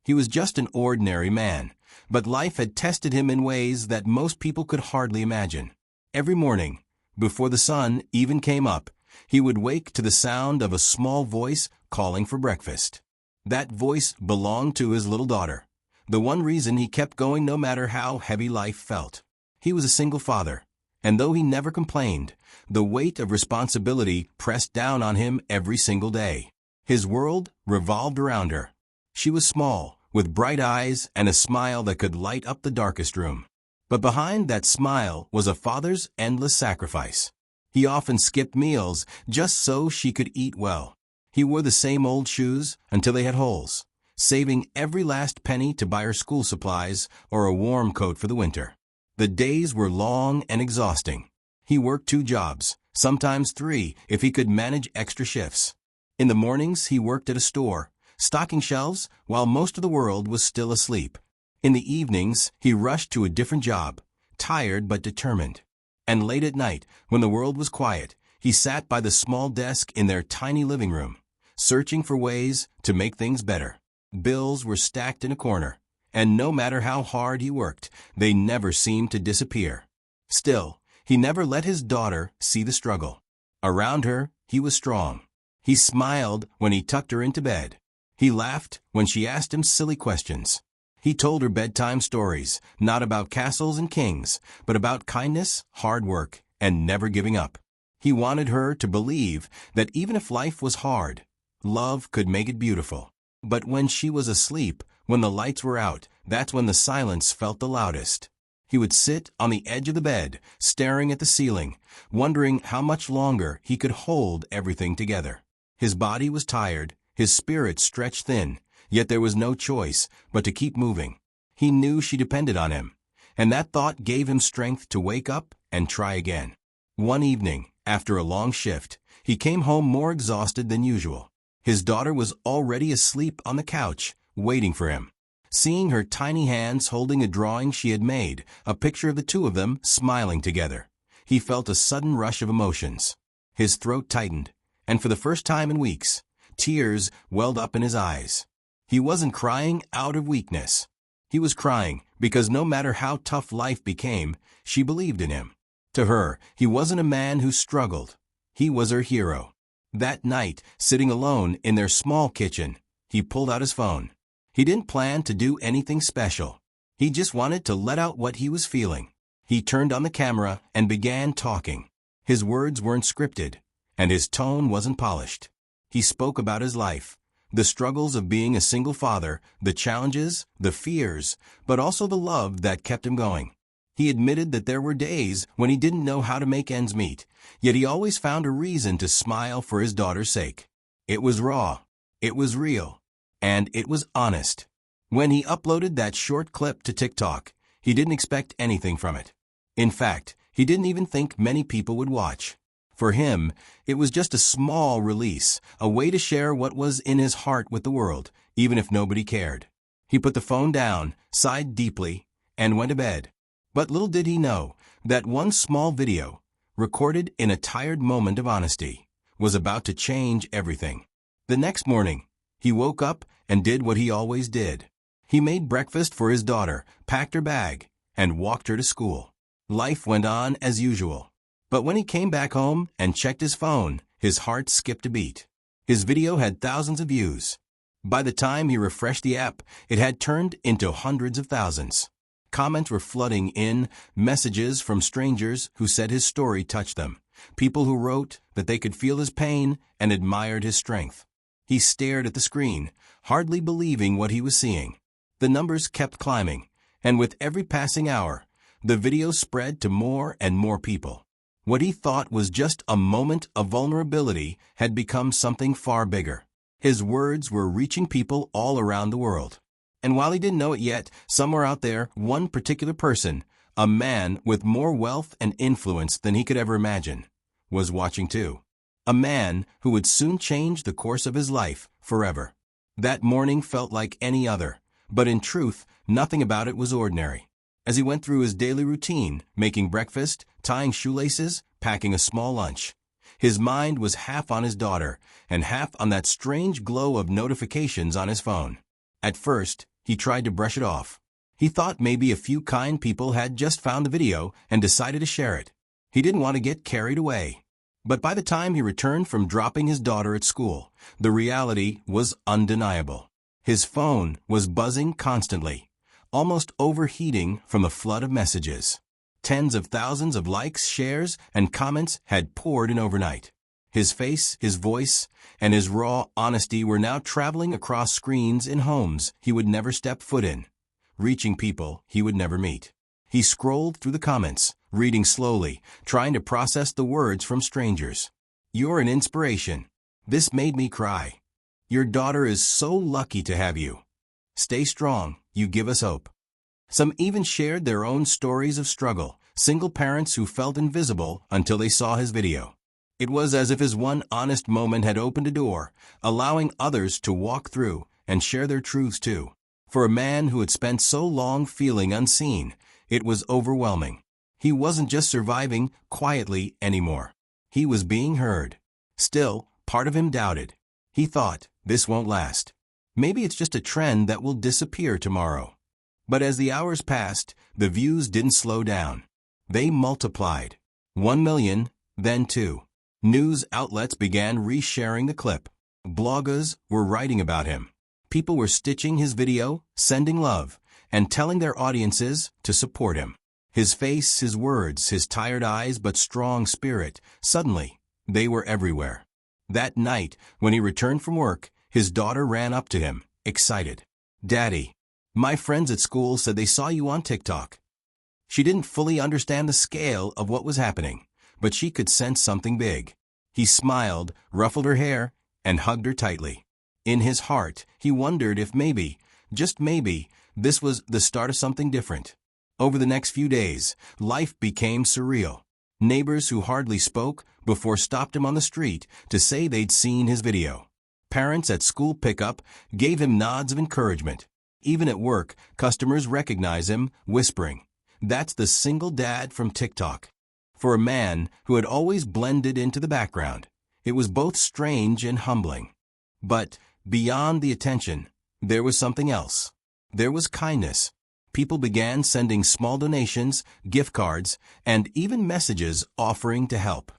He was just an ordinary man, but life had tested him in ways that most people could hardly imagine. Every morning, before the sun even came up, he would wake to the sound of a small voice calling for breakfast. That voice belonged to his little daughter, the one reason he kept going no matter how heavy life felt. He was a single father, and though he never complained, the weight of responsibility pressed down on him every single day. His world revolved around her. She was small, with bright eyes and a smile that could light up the darkest room. But behind that smile was a father's endless sacrifice. He often skipped meals just so she could eat well. He wore the same old shoes until they had holes, saving every last penny to buy her school supplies or a warm coat for the winter. The days were long and exhausting. He worked 2 jobs, sometimes 3 if he could manage extra shifts. In the mornings he worked at a store, stocking shelves while most of the world was still asleep. In the evenings he rushed to a different job, tired but determined. And late at night, when the world was quiet, he sat by the small desk in their tiny living room, searching for ways to make things better. Bills were stacked in a corner, and no matter how hard he worked, they never seemed to disappear. Still, he never let his daughter see the struggle. Around her, he was strong. He smiled when he tucked her into bed. He laughed when she asked him silly questions. He told her bedtime stories, not about castles and kings, but about kindness, hard work, and never giving up. He wanted her to believe that even if life was hard, love could make it beautiful. But when she was asleep, when the lights were out, that's when the silence felt the loudest. He would sit on the edge of the bed, staring at the ceiling, wondering how much longer he could hold everything together. His body was tired, his spirit stretched thin, yet there was no choice but to keep moving. He knew she depended on him, and that thought gave him strength to wake up and try again. One evening, after a long shift, he came home more exhausted than usual. His daughter was already asleep on the couch, waiting for him. Seeing her tiny hands holding a drawing she had made, a picture of the 2 of them smiling together, he felt a sudden rush of emotions. His throat tightened, and for the first time in weeks, tears welled up in his eyes. He wasn't crying out of weakness. He was crying because no matter how tough life became, she believed in him. To her, he wasn't a man who struggled. He was her hero. That night, sitting alone in their small kitchen, he pulled out his phone. He didn't plan to do anything special. He just wanted to let out what he was feeling. He turned on the camera and began talking. His words weren't scripted, and his tone wasn't polished. He spoke about his life, the struggles of being a single father, the challenges, the fears, but also the love that kept him going. He admitted that there were days when he didn't know how to make ends meet, yet he always found a reason to smile for his daughter's sake. It was raw, it was real, and it was honest. When he uploaded that short clip to TikTok, he didn't expect anything from it. In fact, he didn't even think many people would watch. For him, it was just a small release, a way to share what was in his heart with the world, even if nobody cared. He put the phone down, sighed deeply, and went to bed. But little did he know that one small video, recorded in a tired moment of honesty, was about to change everything. The next morning, he woke up and did what he always did. He made breakfast for his daughter, packed her bag, and walked her to school. Life went on as usual. But when he came back home and checked his phone, his heart skipped a beat. His video had thousands of views. By the time he refreshed the app, it had turned into hundreds of thousands. Comments were flooding in, messages from strangers who said his story touched them, people who wrote that they could feel his pain and admired his strength. He stared at the screen, hardly believing what he was seeing. The numbers kept climbing, and with every passing hour, the video spread to more and more people. What he thought was just a moment of vulnerability had become something far bigger. His words were reaching people all around the world. And while he didn't know it yet, somewhere out there, one particular person, a man with more wealth and influence than he could ever imagine, was watching too. A man who would soon change the course of his life forever. That morning felt like any other, but in truth, nothing about it was ordinary. As he went through his daily routine, making breakfast, tying shoelaces, packing a small lunch, his mind was half on his daughter and half on that strange glow of notifications on his phone. At first, He tried to brush it off. He thought maybe a few kind people had just found the video and decided to share it. He didn't want to get carried away. But by the time he returned from dropping his daughter at school, the reality was undeniable. His phone was buzzing constantly, almost overheating from the flood of messages. Tens of thousands of likes, shares, and comments had poured in overnight. His face, his voice, and his raw honesty were now traveling across screens in homes he would never step foot in, reaching people he would never meet. He scrolled through the comments, reading slowly, trying to process the words from strangers. "You're an inspiration. This made me cry. Your daughter is so lucky to have you. Stay strong, you give us hope." Some even shared their own stories of struggle, single parents who felt invisible until they saw his video. It was as if his one honest moment had opened a door, allowing others to walk through and share their truths too. For a man who had spent so long feeling unseen, it was overwhelming. He wasn't just surviving quietly anymore. He was being heard. Still, part of him doubted. He thought, this won't last. Maybe it's just a trend that will disappear tomorrow. But as the hours passed, the views didn't slow down. They multiplied. 1 million, then 2. News outlets began resharing the clip. Bloggers were writing about him. People were stitching his video, sending love, and telling their audiences to support him. His face, his words, his tired eyes but strong spirit, suddenly, they were everywhere. That night, when he returned from work, his daughter ran up to him, excited. "Daddy, my friends at school said they saw you on TikTok." She didn't fully understand the scale of what was happening, but she could sense something big. He smiled, ruffled her hair, and hugged her tightly. In his heart, he wondered if maybe, just maybe, this was the start of something different. Over the next few days, life became surreal. Neighbors who hardly spoke before stopped him on the street to say they'd seen his video. Parents at school pickup gave him nods of encouragement. Even at work, customers recognize him, whispering, "That's the single dad from TikTok." For a man who had always blended into the background, it was both strange and humbling. But beyond the attention, there was something else. There was kindness. People began sending small donations, gift cards, and even messages offering to help.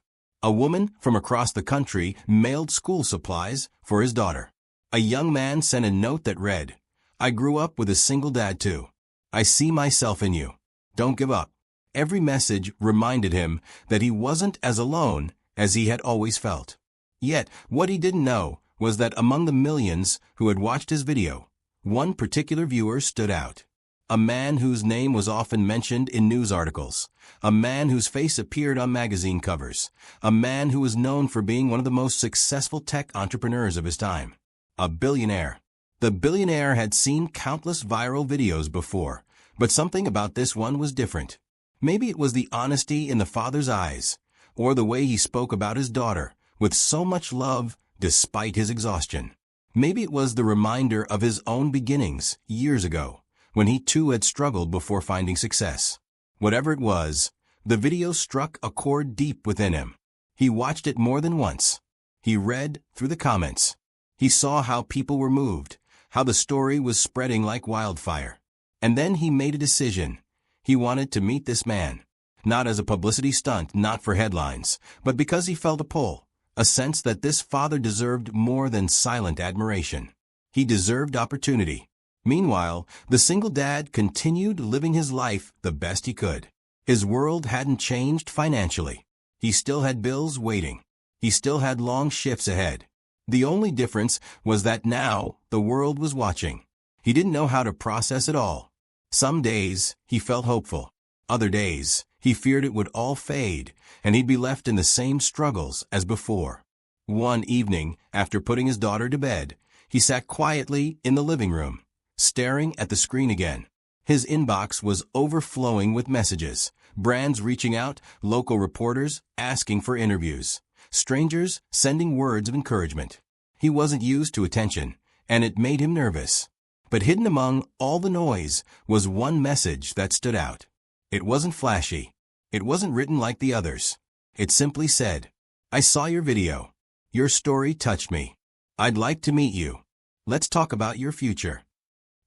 A woman from across the country mailed school supplies for his daughter. A young man sent a note that read, "I grew up with a single dad too. I see myself in you. Don't give up." Every message reminded him that he wasn't as alone as he had always felt. Yet, what he didn't know was that among the millions who had watched his video, one particular viewer stood out. A man whose name was often mentioned in news articles. A man whose face appeared on magazine covers. A man who was known for being one of the most successful tech entrepreneurs of his time. A billionaire. The billionaire had seen countless viral videos before, but something about this one was different. Maybe it was the honesty in the father's eyes, or the way he spoke about his daughter with so much love despite his exhaustion. Maybe it was the reminder of his own beginnings years ago, when he too had struggled before finding success. Whatever it was, the video struck a chord deep within him. He watched it more than once. He read through the comments. He saw how people were moved, how the story was spreading like wildfire. And then he made a decision. He wanted to meet this man. Not as a publicity stunt, not for headlines, but because he felt a pull, a sense that this father deserved more than silent admiration. He deserved opportunity. Meanwhile, the single dad continued living his life the best he could. His world hadn't changed financially. He still had bills waiting. He still had long shifts ahead. The only difference was that now the world was watching. He didn't know how to process it all. Some days he felt hopeful. Other days he feared it would all fade and he'd be left in the same struggles as before. One evening, after putting his daughter to bed, he sat quietly in the living room, staring at the screen again. His inbox was overflowing with messages, brands reaching out, local reporters asking for interviews, strangers sending words of encouragement. He wasn't used to attention, and it made him nervous. But hidden among all the noise was one message that stood out. It wasn't flashy. It wasn't written like the others. It simply said, "I saw your video. Your story touched me. I'd like to meet you. Let's talk about your future."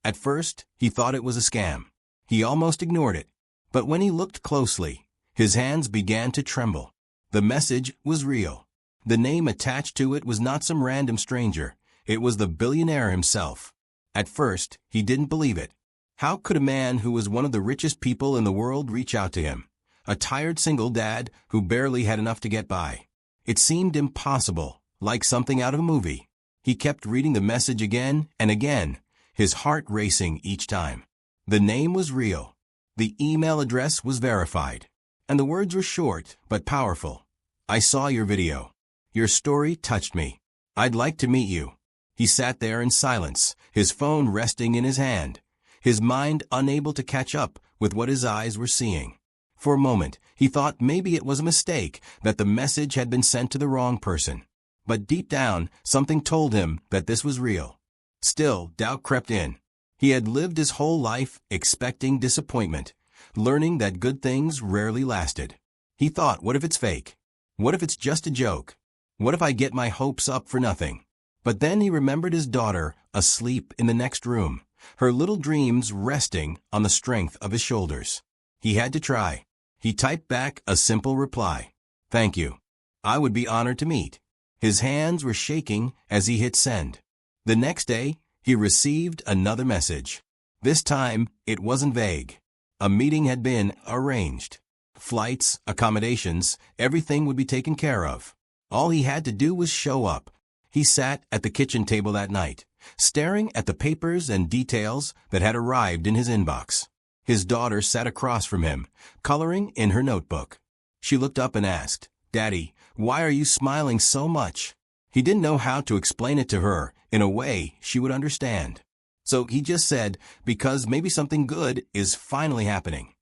At first, he thought it was a scam. He almost ignored it. But when he looked closely, his hands began to tremble. The message was real. The name attached to it was not some random stranger. It was the billionaire himself. At first, he didn't believe it. How could a man who was one of the richest people in the world reach out to him? A tired single dad who barely had enough to get by. It seemed impossible, like something out of a movie. He kept reading the message again and again, his heart racing each time. The name was real. The email address was verified. And the words were short but powerful. I saw your video. Your story touched me. I'd like to meet you. He sat there in silence, his phone resting in his hand, his mind unable to catch up with what his eyes were seeing. For a moment, he thought maybe it was a mistake, that the message had been sent to the wrong person. But deep down, something told him that this was real. Still, doubt crept in. He had lived his whole life expecting disappointment, learning that good things rarely lasted. He thought, what if it's fake? What if it's just a joke? What if I get my hopes up for nothing? But then he remembered his daughter asleep in the next room, her little dreams resting on the strength of his shoulders. He had to try. He typed back a simple reply. Thank you. I would be honored to meet. His hands were shaking as he hit send. The next day, he received another message. This time, it wasn't vague. A meeting had been arranged. Flights, accommodations, everything would be taken care of. All he had to do was show up. He sat at the kitchen table that night, staring at the papers and details that had arrived in his inbox. His daughter sat across from him, coloring in her notebook. She looked up and asked, Daddy, why are you smiling so much? He didn't know how to explain it to her in a way she would understand. So he just said, because maybe something good is finally happening.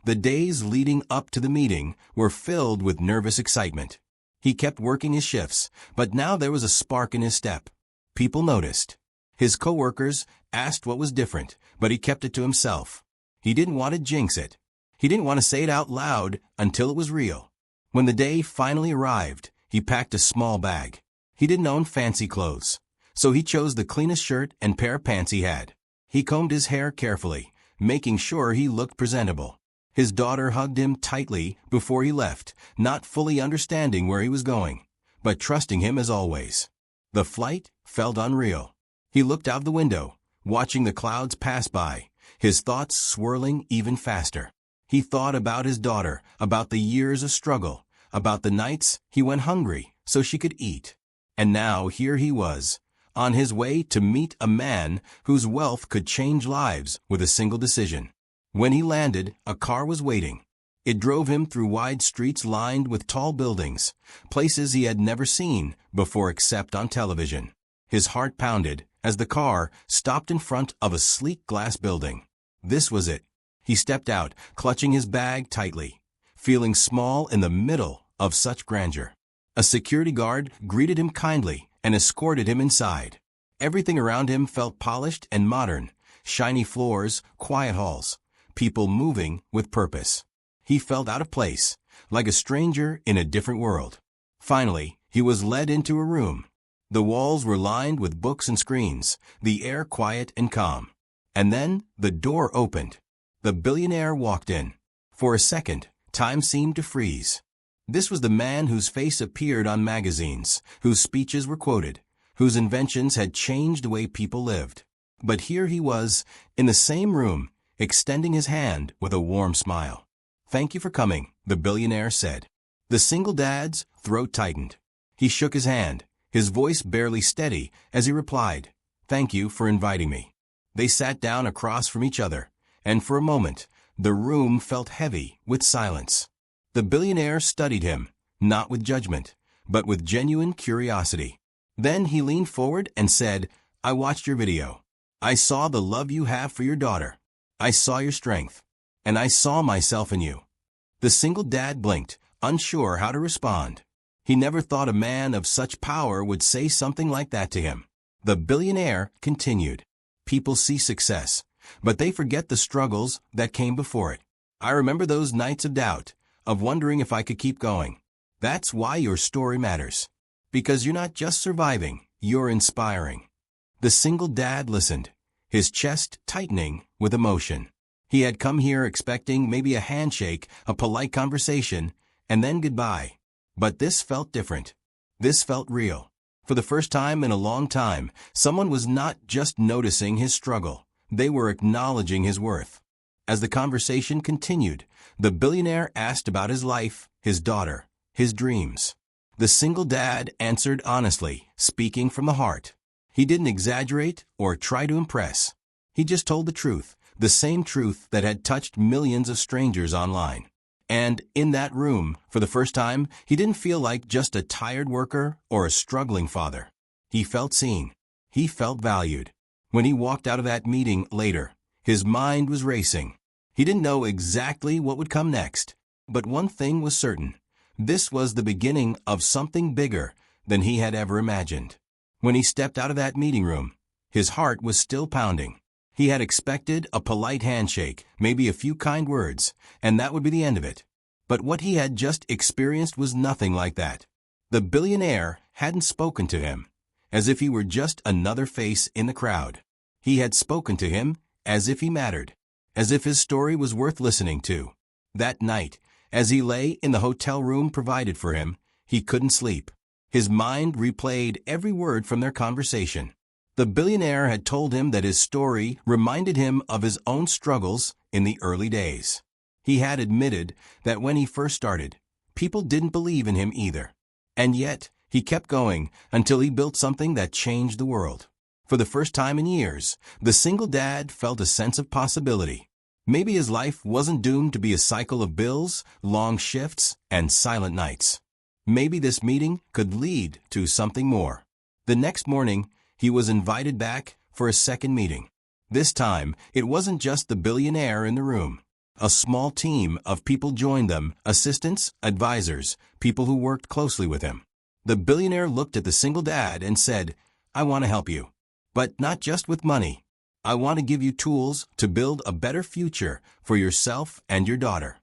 The days leading up to the meeting were filled with nervous excitement. He kept working his shifts, but now there was a spark in his step. People noticed. His coworkers asked what was different, but he kept it to himself. He didn't want to jinx it. He didn't want to say it out loud until it was real. When the day finally arrived, he packed a small bag. He didn't own fancy clothes, so he chose the cleanest shirt and pair of pants he had. He combed his hair carefully, making sure he looked presentable. His daughter hugged him tightly before he left, not fully understanding where he was going, but trusting him as always. The flight felt unreal. He looked out the window, watching the clouds pass by, his thoughts swirling even faster. He thought about his daughter, about the years of struggle, about the nights he went hungry so she could eat. And now here he was, on his way to meet a man whose wealth could change lives with a single decision. When he landed, a car was waiting. It drove him through wide streets lined with tall buildings, places he had never seen before except on television. His heart pounded as the car stopped in front of a sleek glass building. This was it. He stepped out, clutching his bag tightly, feeling small in the middle of such grandeur. A security guard greeted him kindly and escorted him inside. Everything around him felt polished and modern, shiny floors, quiet halls, people moving with purpose. He felt out of place, like a stranger in a different world. Finally, he was led into a room. The walls were lined with books and screens, the air quiet and calm. And then the door opened. The billionaire walked in. For a second, time seemed to freeze. This was the man whose face appeared on magazines, whose speeches were quoted, whose inventions had changed the way people lived. But here he was, in the same room, extending his hand with a warm smile. Thank you for coming, the billionaire said. The single dad's throat tightened. He shook his hand, his voice barely steady, as he replied, Thank you for inviting me. They sat down across from each other, and for a moment, the room felt heavy with silence. The billionaire studied him, not with judgment, but with genuine curiosity. Then he leaned forward and said, I watched your video. I saw the love you have for your daughter. I saw your strength. And I saw myself in you. The single dad blinked, unsure how to respond. He never thought a man of such power would say something like that to him. The billionaire continued. People see success, but they forget the struggles that came before it. I remember those nights of doubt, of wondering if I could keep going. That's why your story matters. Because you're not just surviving, you're inspiring. The single dad listened, his chest tightening with emotion. He had come here expecting maybe a handshake, a polite conversation, and then goodbye. But this felt different. This felt real. For the first time in a long time, someone was not just noticing his struggle. They were acknowledging his worth. As the conversation continued, the billionaire asked about his life, his daughter, his dreams. The single dad answered honestly, speaking from the heart. He didn't exaggerate or try to impress. He just told the truth, the same truth that had touched millions of strangers online. And in that room, for the first time, he didn't feel like just a tired worker or a struggling father. He felt seen. He felt valued. When he walked out of that meeting later, his mind was racing. He didn't know exactly what would come next. But one thing was certain. This was the beginning of something bigger than he had ever imagined. When he stepped out of that meeting room, his heart was still pounding. He had expected a polite handshake, maybe a few kind words, and that would be the end of it. But what he had just experienced was nothing like that. The billionaire hadn't spoken to him, as if he were just another face in the crowd. He had spoken to him as if he mattered, as if his story was worth listening to. That night, as he lay in the hotel room provided for him, he couldn't sleep. His mind replayed every word from their conversation. The billionaire had told him that his story reminded him of his own struggles in the early days. He had admitted that when he first started, people didn't believe in him either. And yet, he kept going until he built something that changed the world. For the first time in years, the single dad felt a sense of possibility. Maybe his life wasn't doomed to be a cycle of bills, long shifts, and silent nights. Maybe this meeting could lead to something more. The next morning, he was invited back for a second meeting. This time, it wasn't just the billionaire in the room. A small team of people joined them, assistants, advisors, people who worked closely with him. The billionaire looked at the single dad and said, "I want to help you. But not just with money. I want to give you tools to build a better future for yourself and your daughter."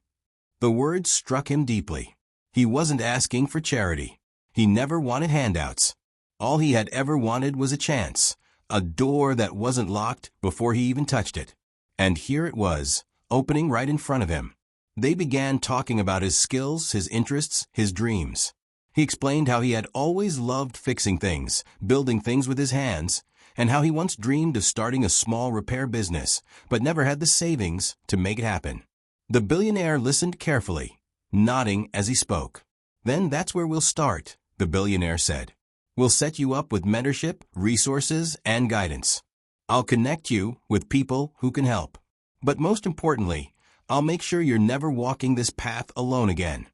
The words struck him deeply. He wasn't asking for charity. He never wanted handouts. All he had ever wanted was a chance, a door that wasn't locked before he even touched it. And here it was, opening right in front of him. They began talking about his skills, his interests, his dreams. He explained how he had always loved fixing things, building things with his hands, and how he once dreamed of starting a small repair business, but never had the savings to make it happen. The billionaire listened carefully, nodding as he spoke. "Then that's where we'll start," the billionaire said. "We'll set you up with mentorship, resources, and guidance. I'll connect you with people who can help. But most importantly, I'll make sure you're never walking this path alone again."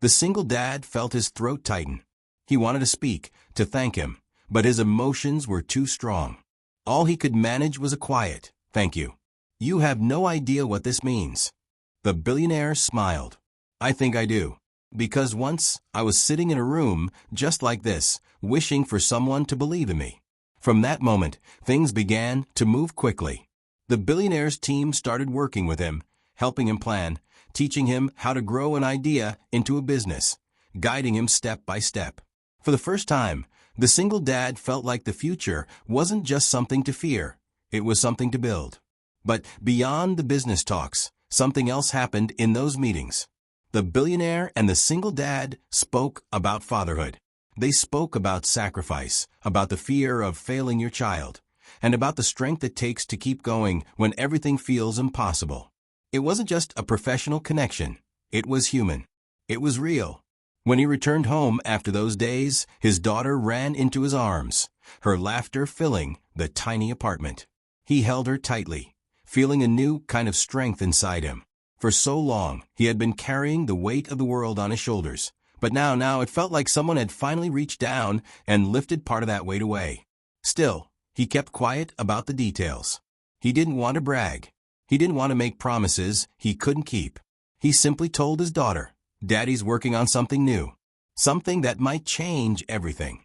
The single dad felt his throat tighten. He wanted to speak, to thank him, but his emotions were too strong. All he could manage was a quiet, "Thank you. You have no idea what this means." The billionaire smiled. "I think I do. Because once I was sitting in a room just like this, wishing for someone to believe in me." From that moment, things began to move quickly. The billionaire's team started working with him, helping him plan, teaching him how to grow an idea into a business, guiding him step by step. For the first time, the single dad felt like the future wasn't just something to fear, it was something to build. But beyond the business talks, something else happened in those meetings. The billionaire and the single dad spoke about fatherhood. They spoke about sacrifice, about the fear of failing your child, and about the strength it takes to keep going when everything feels impossible. It wasn't just a professional connection. It was human. It was real. When he returned home after those days, his daughter ran into his arms, her laughter filling the tiny apartment. He held her tightly, feeling a new kind of strength inside him. For so long, he had been carrying the weight of the world on his shoulders, but now it felt like someone had finally reached down and lifted part of that weight away. Still, he kept quiet about the details. He didn't want to brag. He didn't want to make promises he couldn't keep. He simply told his daughter, "Daddy's working on something new, something that might change everything."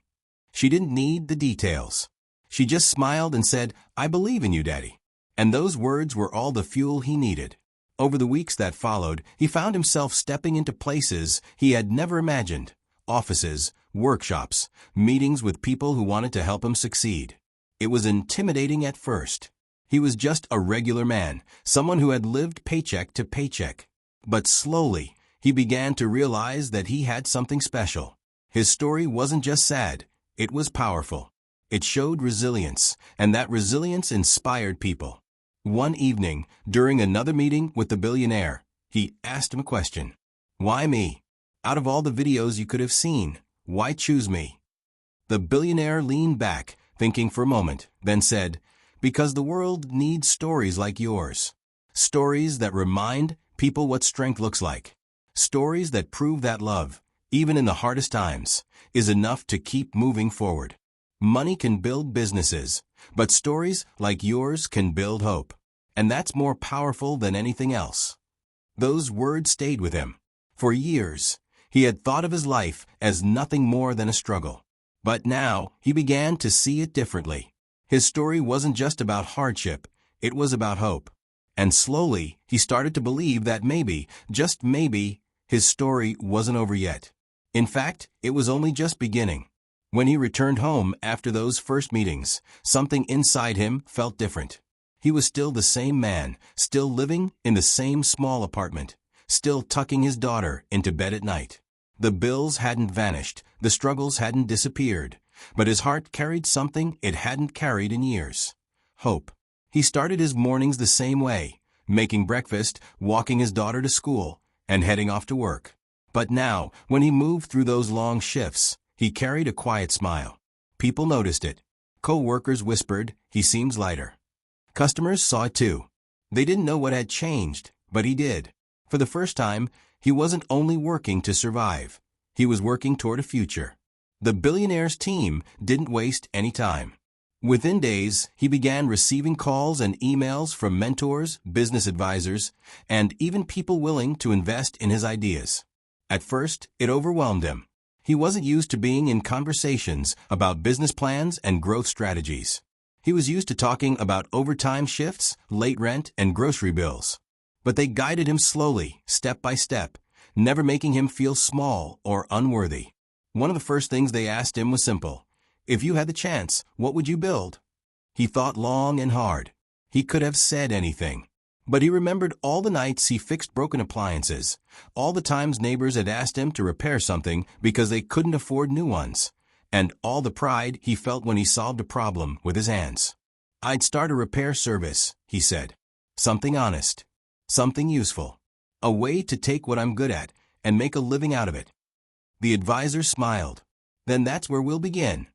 She didn't need the details. She just smiled and said, "I believe in you, Daddy." And those words were all the fuel he needed. Over the weeks that followed, he found himself stepping into places he had never imagined: offices, workshops, meetings with people who wanted to help him succeed. It was intimidating at first. He was just a regular man, someone who had lived paycheck to paycheck. But slowly, he began to realize that he had something special. His story wasn't just sad, it was powerful. It showed resilience, and that resilience inspired people. One evening, during another meeting with the billionaire, he asked him a question. Why me? Out of all the videos you could have seen, why choose me? The billionaire leaned back, thinking for a moment, then said, because the world needs stories like yours. Stories that remind people what strength looks like. Stories that prove that love, even in the hardest times, is enough to keep moving forward. Money can build businesses, but stories like yours can build hope. And that's more powerful than anything else. Those words stayed with him. For years, he had thought of his life as nothing more than a struggle. But now, he began to see it differently. His story wasn't just about hardship, it was about hope. And slowly, he started to believe that maybe, just maybe, his story wasn't over yet. In fact, it was only just beginning. When he returned home after those first meetings, something inside him felt different. He was still the same man, still living in the same small apartment, still tucking his daughter into bed at night. The bills hadn't vanished, the struggles hadn't disappeared, but his heart carried something it hadn't carried in years. Hope. He started his mornings the same way, making breakfast, walking his daughter to school, and heading off to work. But now, when he moved through those long shifts, he carried a quiet smile. People noticed it. Co-workers whispered, he seems lighter. Customers saw it too. They didn't know what had changed, but he did. For the first time, he wasn't only working to survive. He was working toward a future. The billionaire's team didn't waste any time. Within days, he began receiving calls and emails from mentors, business advisors, and even people willing to invest in his ideas. At first, it overwhelmed him. He wasn't used to being in conversations about business plans and growth strategies. He was used to talking about overtime shifts, late rent, and grocery bills. But they guided him slowly, step by step, never making him feel small or unworthy. One of the first things they asked him was simple. If you had the chance, what would you build? He thought long and hard. He could have said anything. But he remembered all the nights he fixed broken appliances, all the times neighbors had asked him to repair something because they couldn't afford new ones, and all the pride he felt when he solved a problem with his hands. I'd start a repair service, he said. Something honest. Something useful. A way to take what I'm good at and make a living out of it. The advisor smiled. Then that's where we'll begin.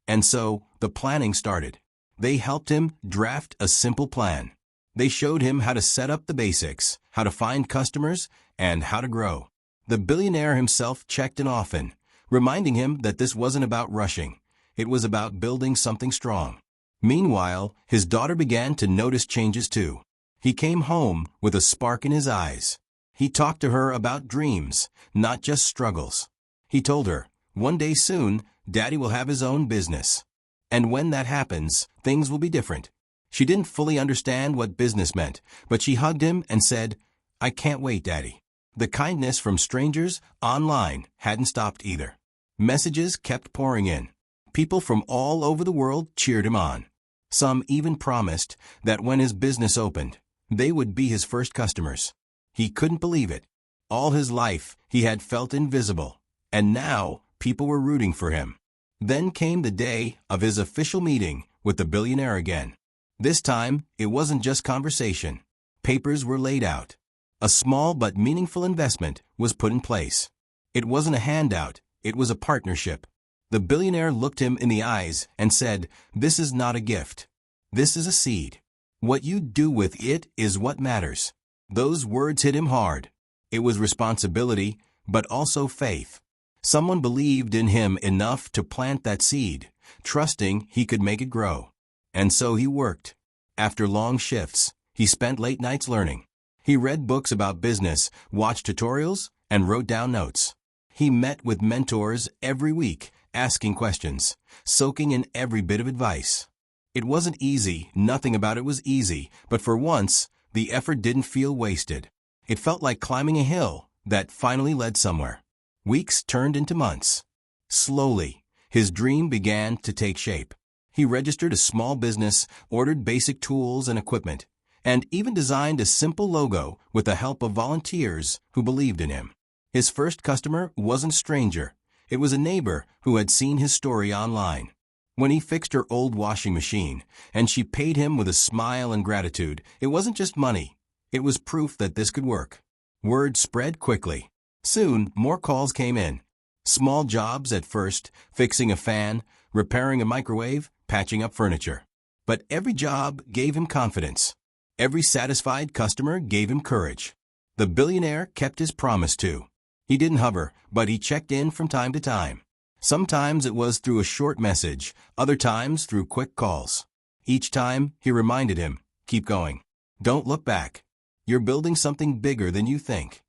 And so, the planning started. They helped him draft a simple plan. They showed him how to set up the basics, how to find customers, and how to grow. The billionaire himself checked in often, reminding him that this wasn't about rushing. It was about building something strong. Meanwhile, his daughter began to notice changes too. He came home with a spark in his eyes. He talked to her about dreams, not just struggles. He told her, one day soon, Daddy will have his own business. And when that happens, things will be different. She didn't fully understand what business meant, but she hugged him and said, I can't wait, Daddy. The kindness from strangers online hadn't stopped either. Messages kept pouring in. People from all over the world cheered him on. Some even promised that when his business opened, they would be his first customers. He couldn't believe it. All his life, he had felt invisible. And now, people were rooting for him. Then came the day of his official meeting with the billionaire again. This time, it wasn't just conversation. Papers were laid out. A small but meaningful investment was put in place. It wasn't a handout, it was a partnership. The billionaire looked him in the eyes and said, this is not a gift. This is a seed. What you do with it is what matters. Those words hit him hard. It was responsibility, but also faith. Someone believed in him enough to plant that seed, trusting he could make it grow. And so he worked. After long shifts, he spent late nights learning. He read books about business, watched tutorials, and wrote down notes. He met with mentors every week, asking questions, soaking in every bit of advice. It wasn't easy, nothing about it was easy, but for once, the effort didn't feel wasted. It felt like climbing a hill that finally led somewhere. Weeks turned into months. Slowly, his dream began to take shape. He registered a small business, ordered basic tools and equipment, and even designed a simple logo with the help of volunteers who believed in him. His first customer wasn't a stranger. It was a neighbor who had seen his story online. When he fixed her old washing machine, and she paid him with a smile and gratitude, it wasn't just money. It was proof that this could work. Word spread quickly. Soon, more calls came in. Small jobs at first, fixing a fan, repairing a microwave, patching up furniture. But every job gave him confidence. Every satisfied customer gave him courage. The billionaire kept his promise too. He didn't hover, but he checked in from time to time. Sometimes it was through a short message, other times through quick calls. Each time, he reminded him, keep going. Don't look back. You're building something bigger than you think.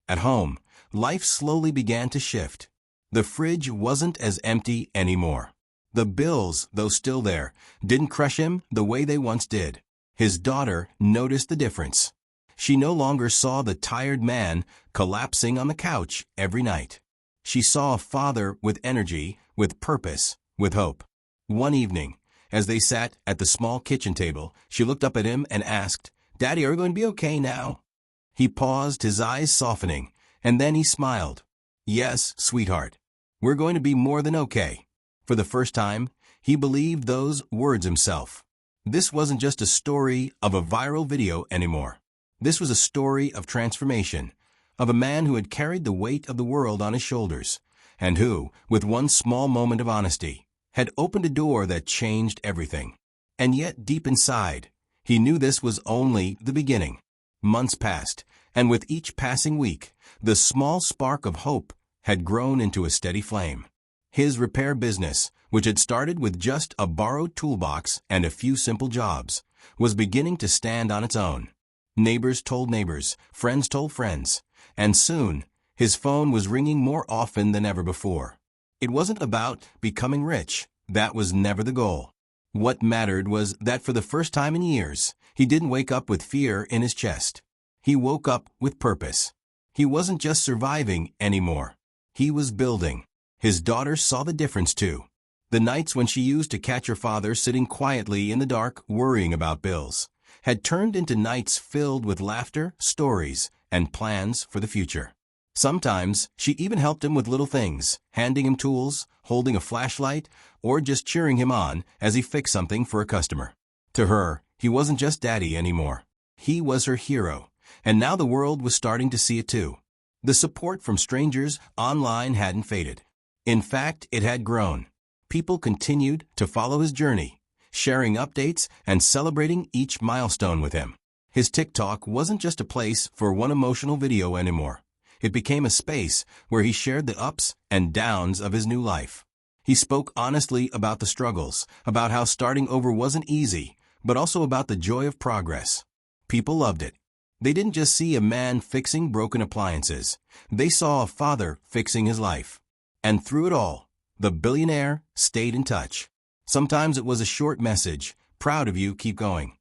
At home, life slowly began to shift. The fridge wasn't as empty anymore. The bills, though still there, didn't crush him the way they once did. His daughter noticed the difference. She no longer saw the tired man collapsing on the couch every night. She saw a father with energy, with purpose, with hope. One evening, as they sat at the small kitchen table, she looked up at him and asked, "Daddy, are we going to be okay now?" He paused, his eyes softening, and then he smiled. "Yes, sweetheart. We're going to be more than okay." For the first time, he believed those words himself. This wasn't just a story of a viral video anymore. This was a story of transformation, of a man who had carried the weight of the world on his shoulders, and who, with one small moment of honesty, had opened a door that changed everything. And yet, deep inside, he knew this was only the beginning. Months passed, and with each passing week, the small spark of hope had grown into a steady flame. His repair business, which had started with just a borrowed toolbox and a few simple jobs, was beginning to stand on its own. Neighbors told neighbors, friends told friends, and soon his phone was ringing more often than ever before. It wasn't about becoming rich. That was never the goal. What mattered was that for the first time in years, he didn't wake up with fear in his chest. He woke up with purpose. He wasn't just surviving anymore. He was building. His daughter saw the difference too. The nights when she used to catch her father sitting quietly in the dark worrying about bills had turned into nights filled with laughter, stories, and plans for the future. Sometimes she even helped him with little things, handing him tools, holding a flashlight, or just cheering him on as he fixed something for a customer. To her, he wasn't just daddy anymore. He was her hero, and now the world was starting to see it too. The support from strangers online hadn't faded. In fact, it had grown. People continued to follow his journey, sharing updates and celebrating each milestone with him. His TikTok wasn't just a place for one emotional video anymore. It became a space where he shared the ups and downs of his new life. He spoke honestly about the struggles, about how starting over wasn't easy, but also about the joy of progress. People loved it. They didn't just see a man fixing broken appliances. They saw a father fixing his life. And through it all, the billionaire stayed in touch. Sometimes it was a short message, "Proud of you, keep going."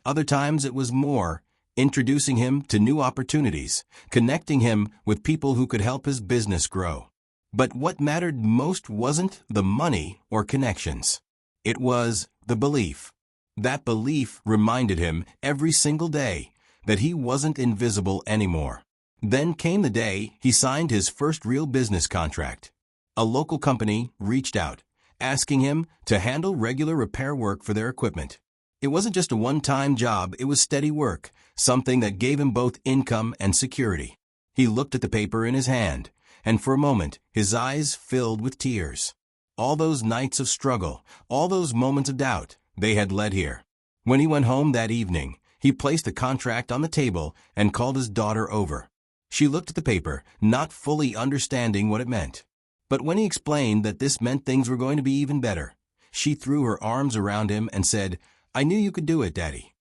Other times it was more, introducing him to new opportunities, connecting him with people who could help his business grow. But what mattered most wasn't the money or connections. It was the belief. That belief reminded him every single day that he wasn't invisible anymore. Then came the day he signed his first real business contract. A local company reached out, asking him to handle regular repair work for their equipment. It wasn't just a one-time job, it was steady work, something that gave him both income and security. He looked at the paper in his hand, and for a moment, his eyes filled with tears. All those nights of struggle, all those moments of doubt, they had led here. When he went home that evening, he placed the contract on the table and called his daughter over. She looked at the paper, not fully understanding what it meant. But when he explained that this meant things were going to be even better, she threw her arms around him and said, "I knew you could do it, Daddy."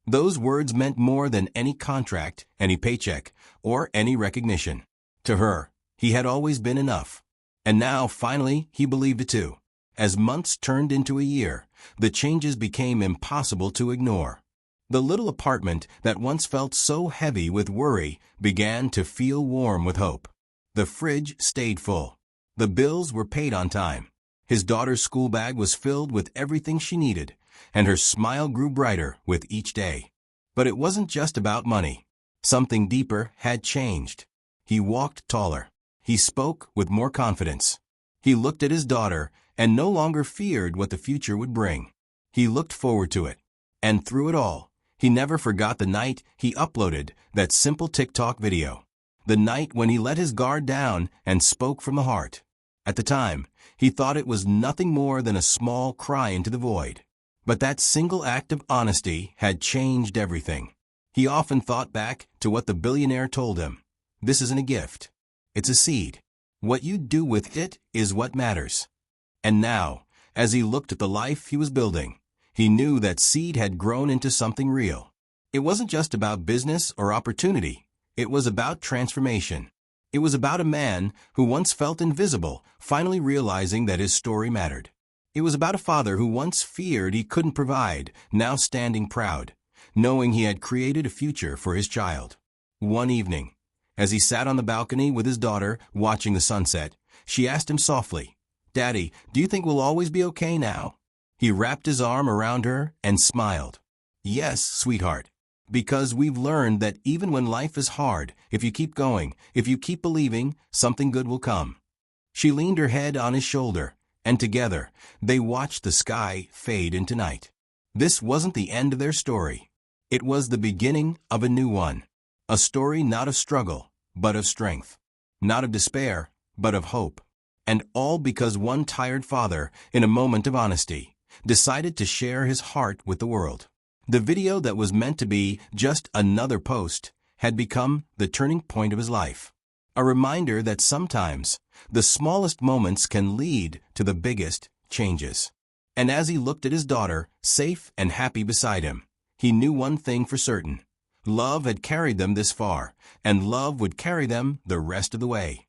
Those words meant more than any contract, any paycheck, or any recognition. To her, he had always been enough. And now, finally, he believed it too. As months turned into a year, the changes became impossible to ignore. The little apartment that once felt so heavy with worry began to feel warm with hope. The fridge stayed full. The bills were paid on time. His daughter's school bag was filled with everything she needed, and her smile grew brighter with each day. But it wasn't just about money. Something deeper had changed. He walked taller. He spoke with more confidence. He looked at his daughter and no longer feared what the future would bring. He looked forward to it. And through it all, he never forgot the night he uploaded that simple TikTok video. The night when he let his guard down and spoke from the heart. At the time, he thought it was nothing more than a small cry into the void. But that single act of honesty had changed everything. He often thought back to what the billionaire told him. This isn't a gift. It's a seed. What you do with it is what matters. And now, as he looked at the life he was building, he knew that seed had grown into something real. It wasn't just about business or opportunity. It was about transformation. It was about a man who once felt invisible, finally realizing that his story mattered. It was about a father who once feared he couldn't provide, now standing proud, knowing he had created a future for his child. One evening, as he sat on the balcony with his daughter, watching the sunset, she asked him softly, "Daddy, do you think we'll always be okay now?" He wrapped his arm around her and smiled. "Yes, sweetheart. Because we've learned that even when life is hard, if you keep going, if you keep believing, something good will come." She leaned her head on his shoulder, and together, they watched the sky fade into night. This wasn't the end of their story. It was the beginning of a new one. A story not of struggle, but of strength. Not of despair, but of hope. And all because one tired father, in a moment of honesty, decided to share his heart with the world. The video that was meant to be just another post had become the turning point of his life. A reminder that sometimes the smallest moments can lead to the biggest changes. And as he looked at his daughter, safe and happy beside him, he knew one thing for certain. Love had carried them this far, and love would carry them the rest of the way.